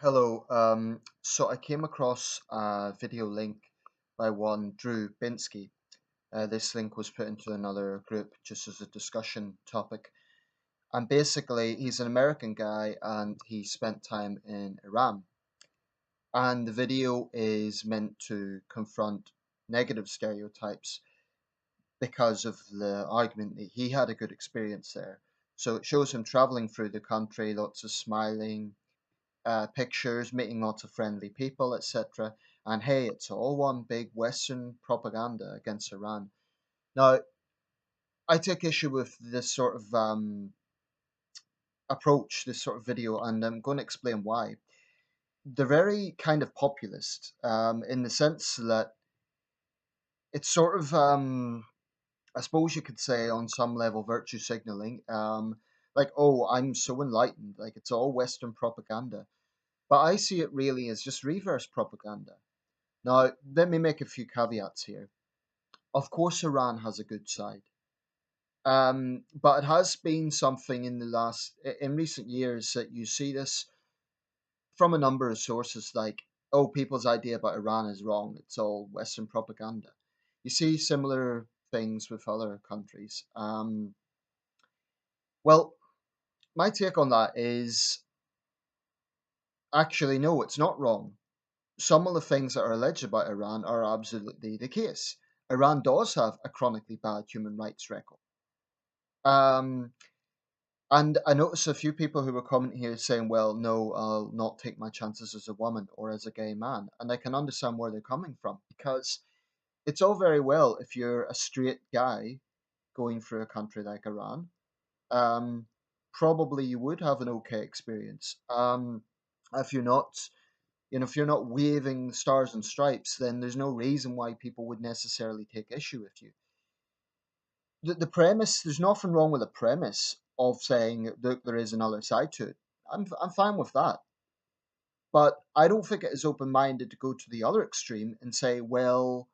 Hello. So I came across a video link by one Drew Binsky. This link was put into another group just as a discussion topic. And basically, he's an American guy and he spent time in Iran. And the video is meant to confront negative stereotypes because of the argument that he had a good experience there. So it shows him traveling through the country, lots of smiling, pictures, meeting lots of friendly people, etc. And hey, it's all one big Western propaganda against Iran. Now, I take issue with this sort of approach, this sort of video, and I'm going to explain why. They're very kind of populist in the sense that it's sort of, I suppose you could say, on some level, virtue signaling. Like, oh, I'm so enlightened, like it's all Western propaganda. But I see it really as just reverse propaganda. Now, let me make a few caveats here. Of course, Iran has a good side, but it has been something in in recent years that you see this from a number of sources, like, oh, people's idea about Iran is wrong. It's all Western propaganda. You see similar things with other countries. Well, my take on that is actually no, it's not wrong. Some of the things that are alleged about Iran are absolutely the case. Iran does have a chronically bad human rights record. Um, and I noticed a few people who were commenting here saying, well, no, I'll not take my chances as a woman or as a gay man. And I can understand where they're coming from because it's all very well if you're a straight guy going through a country like Iran. Um, Probably you would have an okay experience. If you're not, if you're not waving stars and stripes, then there's no reason why people would necessarily take issue with you. The premise, there's nothing wrong with the premise of saying that there is another side to it. I'm fine with that. But I don't think it is open minded to go to the other extreme and say, well,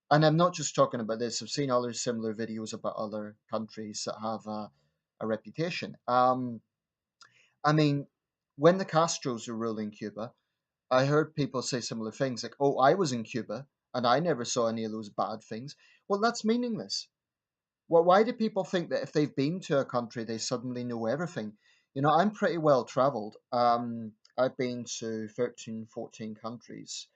and I'm not just talking about this, I've seen other similar videos about other countries that have a reputation. I mean, when the Castros were ruling Cuba, I heard people say similar things like, oh, I was in Cuba and I never saw any of those bad things. Well, that's meaningless. Well, why do people think that if they've been to a country, they suddenly know everything? I'm pretty well traveled. I've been to 13, 14 countries,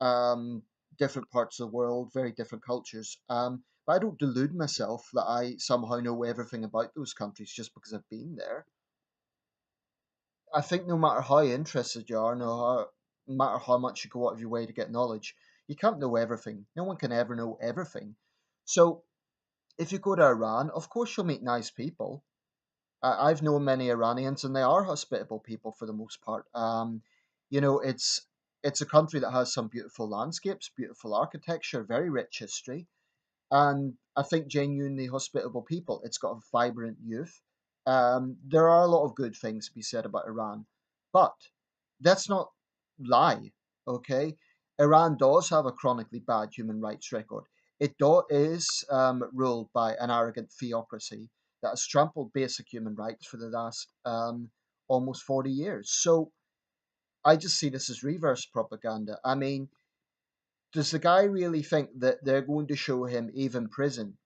um, different parts of the world, very different cultures. But I don't delude myself that I somehow know everything about those countries just because I've been there. I think no matter how interested you are, no matter how much you go out of your way to get knowledge, you can't know everything. No one can ever know everything. So if you go to Iran, of course you'll meet nice people. I've known many Iranians, and they are hospitable people for the most part. It's a country that has some beautiful landscapes, beautiful architecture, very rich history, and I think genuinely hospitable people. It's got a vibrant youth. There are a lot of good things to be said about Iran, but let's not lie, okay? Iran does have a chronically bad human rights record. Is ruled by an arrogant theocracy that has trampled basic human rights for the last almost 40 years. So I just see this as reverse propaganda. I mean, does the guy really think that they're going to show him even prison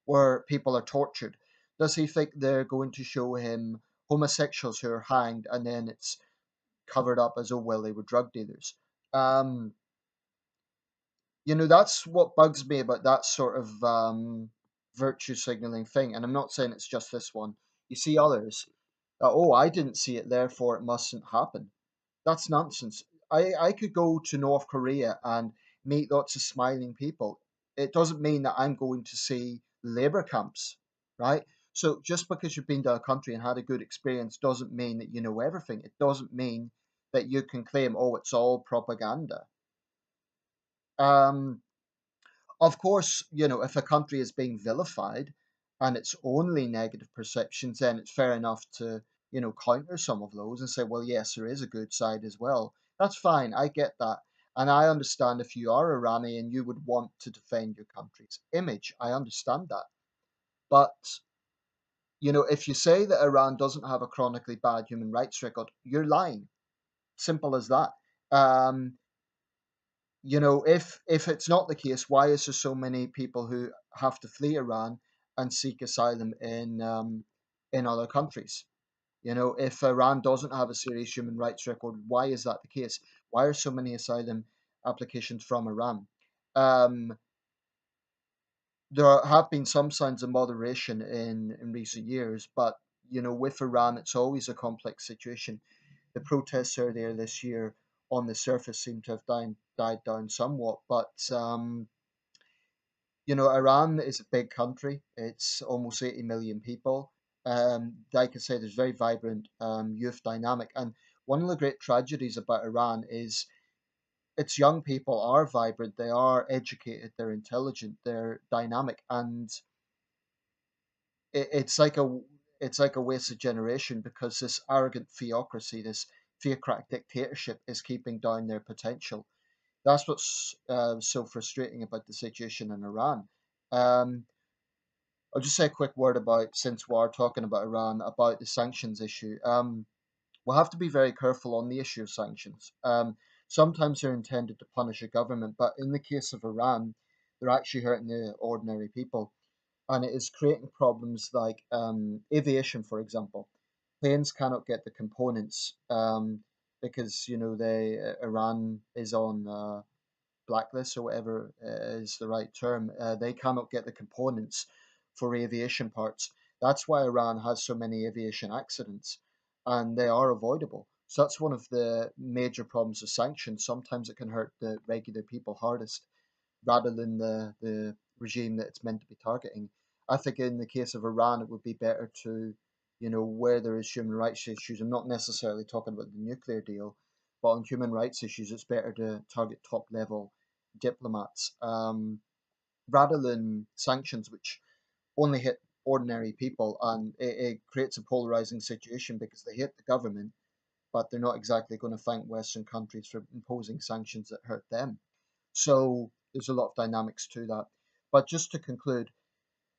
where people are tortured? Does he think they're going to show him homosexuals who are hanged and then it's covered up as, oh, well, they were drug dealers? Um, that's what bugs me about that sort of virtue signaling thing. And I'm not saying it's just this one. You see others. Oh, I didn't see it, therefore it mustn't happen. That's nonsense. I could go to North Korea and meet lots of smiling people. It doesn't mean that I'm going to see labor camps, right? So just because you've been to a country and had a good experience doesn't mean that you know everything. It doesn't mean that you can claim, oh, it's all propaganda. Um, of course, if a country is being vilified and it's only negative perceptions, then it's fair enough to, counter some of those and say, well, yes, there is a good side as well. That's fine. I get that. And I understand if you are Iranian, you would want to defend your country's image. I understand that. But, if you say that Iran doesn't have a chronically bad human rights record, you're lying. Simple as that. Um, if it's not the case, why is there so many people who have to flee Iran and seek asylum in other countries? If Iran doesn't have a serious human rights record, why is that the case? Why are so many asylum applications from Iran? Um, there have been some signs of moderation in recent years, but with Iran, it's always a complex situation. The protests earlier this year, on the surface, seem to have died down somewhat, but Iran is a big country. It's almost 80 million people. Like I said, there's very vibrant youth dynamic. And one of the great tragedies about Iran is its young people are vibrant, they are educated, they're intelligent, they're dynamic, and it's like a wasted generation because this arrogant theocracy, this theocratic dictatorship, is keeping down their potential. That's what's so frustrating about the situation in Iran. Um, I'll just say a quick word about, since we are talking about Iran, about the sanctions issue. We'll have to be very careful on the issue of sanctions. Sometimes they're intended to punish a government, but in the case of Iran, they're actually hurting the ordinary people. And it is creating problems like aviation, for example. Planes cannot get the components because, Iran is on blacklist or whatever is the right term, they cannot get the components for aviation parts. That's why Iran has so many aviation accidents, and they are avoidable. So that's one of the major problems of sanctions. Sometimes it can hurt the regular people hardest rather than the regime that it's meant to be targeting. I think in the case of Iran, it would be better to, where there is human rights issues, I'm not necessarily talking about the nuclear deal, but on human rights issues, it's better to target top level diplomats rather than sanctions, which only hit ordinary people, and it creates a polarizing situation because they hate the government, but they're not exactly going to thank Western countries for imposing sanctions that hurt them. So there's a lot of dynamics to that. But just to conclude,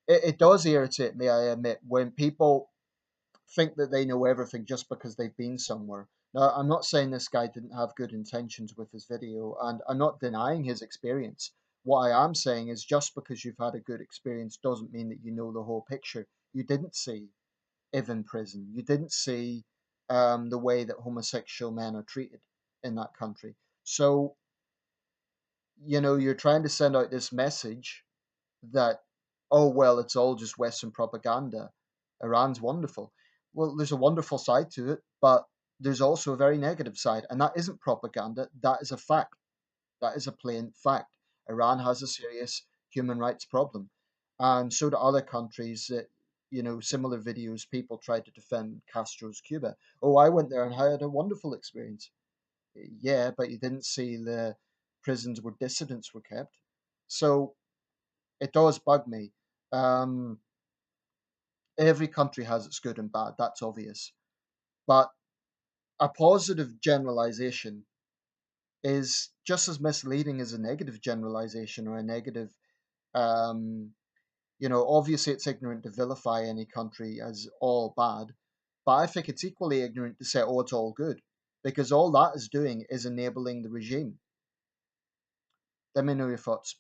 it does irritate me, I admit, when people think that they know everything just because they've been somewhere. Now, I'm not saying this guy didn't have good intentions with his video, and I'm not denying his experience. What I am saying is just because you've had a good experience doesn't mean that you know the whole picture. You didn't see Iv in prison. You didn't see the way that homosexual men are treated in that country. So, you're trying to send out this message that, oh, well, it's all just Western propaganda. Iran's wonderful. Well, there's a wonderful side to it, but there's also a very negative side. And that isn't propaganda. That is a fact. That is a plain fact. Iran has a serious human rights problem. And so do other countries that, similar videos, people try to defend Castro's Cuba. Oh, I went there and had a wonderful experience. Yeah, but you didn't see the prisons where dissidents were kept. So it does bug me. Um, every country has its good and bad, that's obvious. But a positive generalization is just as misleading as a negative generalization or a negative, um, obviously it's ignorant to vilify any country as all bad. But I think it's equally ignorant to say, oh, it's all good. Because all that is doing is enabling the regime. Let me know your thoughts.